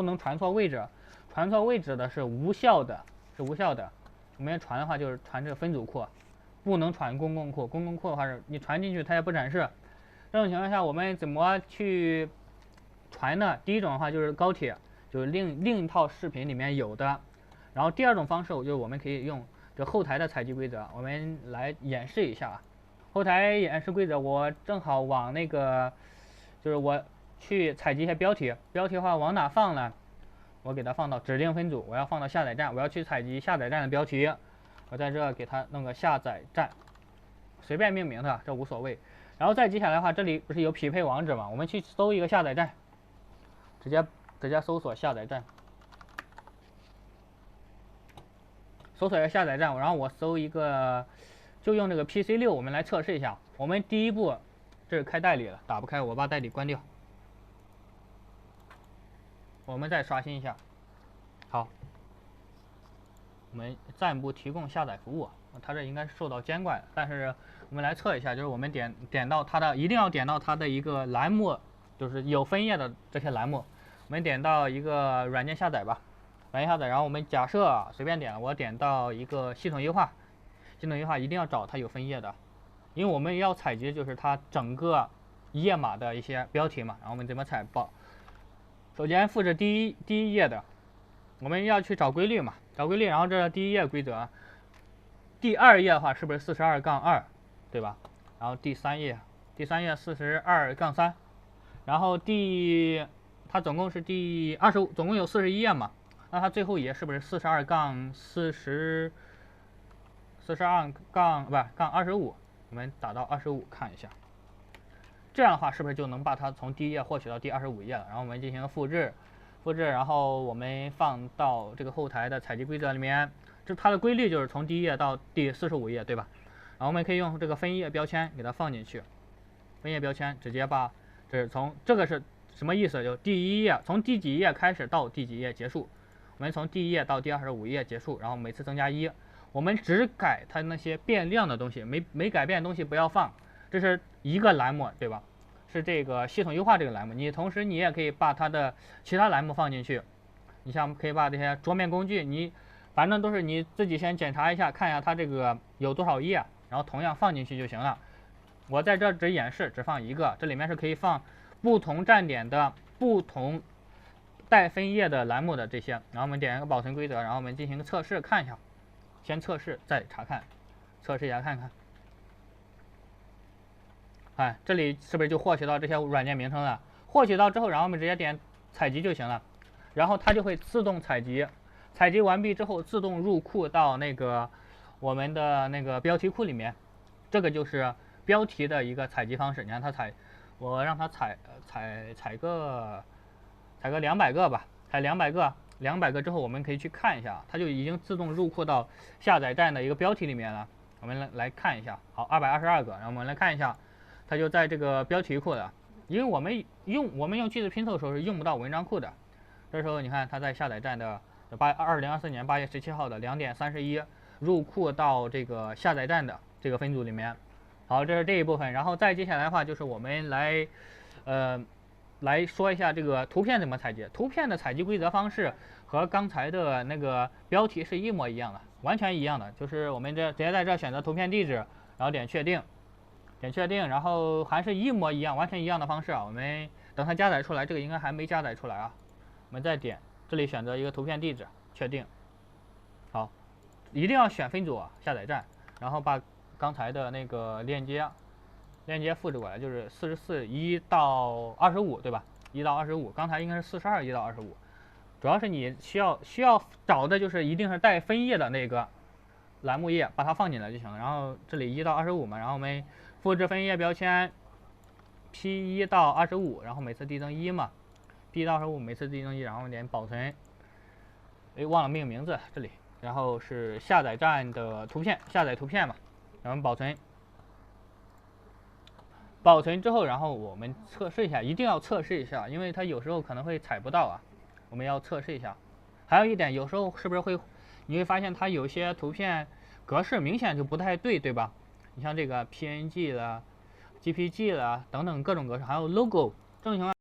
不能传错位置，传错位置的是无效的，是无效的。我们传的话就是传这个分组库，不能传公共库。公共库的话是你传进去它也不展示。这种情况下我们怎么去传呢？第一种的话就是高铁，就是另一套视频里面有的。然后第二种方式就是我们可以用这后台的采集规则，我们来演示一下。后台演示规则，我正好往那个，就是我去采集一些标题，标题的话往哪放呢？我给它放到指定分组，我要放到下载站，我要去采集下载站的标题，我在这给它弄个下载站，随便命名的，这无所谓。然后再接下来的话，这里不是有匹配网址吗？我们去搜一个下载站，直接搜索下载站，搜索一个下载站，然后我搜一个，就用这个 PC6，我们来测试一下。我们第一步，这是开代理了，打不开，我把代理关掉。我们再刷新一下，好，我们暂不提供下载服务，它这应该是受到监管的。但是我们来测一下，就是我们点到它的，一定要点到它的一个栏目，就是有分页的这些栏目。我们点到一个软件下载吧，软件下载，然后我们假设随便点，我点到一个系统优化，系统优化一定要找它有分页的，因为我们要采集就是它整个页码的一些标题嘛。然后我们怎么采报？首先复制第一页的，我们要去找规律嘛，找规律，然后这是第一页规则。第二页的话是不是42-2，对吧？然后第三页42-3，然后它总共是第25，总共有41页嘛，那它最后一页是不是42-25？我们打到25看一下。这样的话是不是就能把它从第一页获取到第25页了？然后我们进行复制，然后我们放到这个后台的采集规则里面。这它的规律就是从第一页到第45页，对吧？然后我们可以用这个分页标签给它放进去，分页标签直接把这是从这个是什么意思？就第一页从第几页开始到第几页结束，我们从第一页到第25页结束，然后每次增加1。我们只改它那些变量的东西，没改变的东西不要放。这是一个栏目，对吧？是这个系统优化这个栏目。同时你也可以把它的其他栏目放进去。你像可以把这些桌面工具，你反正都是你自己先检查一下，看一下它这个有多少页，然后同样放进去就行了。我在这只演示，只放一个，这里面是可以放不同站点的不同带分页的栏目的这些。然后我们点一个保存规则，然后我们进行个测试，看一下。先测试再查看，测试一下看看。哎，这里是不是就获取到这些软件名称了？获取到之后，然后我们直接点采集就行了，然后它就会自动采集。采集完毕之后，自动入库到那个我们的那个标题库里面。这个就是标题的一个采集方式。你看它我让它采个200个吧，采200个，200个之后我们可以去看一下，它就已经自动入库到下载站的一个标题里面了。我们来看一下，好，222个，然后我们来看一下。它就在这个标题库的，因为我们用句子拼凑的时候是用不到文章库的。这时候你看它在下载站的2024年8月17号的2点31入库到这个下载站的这个分组里面。好，这是这一部分，然后再接下来的话就是我们来说一下这个图片怎么采集。图片的采集规则方式和刚才的那个标题是一模一样的，完全一样的，就是我们直接在这选择图片地址，然后点确定。然后还是一模一样，完全一样的方式啊。我们等它加载出来，这个应该还没加载出来啊。我们再点这里选择一个图片地址，确定。好，一定要选分组下载站，然后把刚才的那个链接复制过来，就是44:1到25，对吧？1到25，刚才应该是42:1到25。主要是你需要找的就是一定是带分页的那个栏目页，把它放进来就行了。然后这里1到25嘛，然后我们复制分页标签 P1 到25，然后每次递增1嘛 ，P1 到25每次递增1，然后点保存。哎，忘了命名字这里，然后是下载站的图片，下载图片嘛，然后保存。保存之后，然后我们测试一下，一定要测试一下，因为它有时候可能会采不到啊，我们要测试一下。还有一点，有时候是不是你会发现它有些图片格式明显就不太对，对吧？你像这个 PNG 了、GPG 了等等各种格式，还有 logo，这种情况。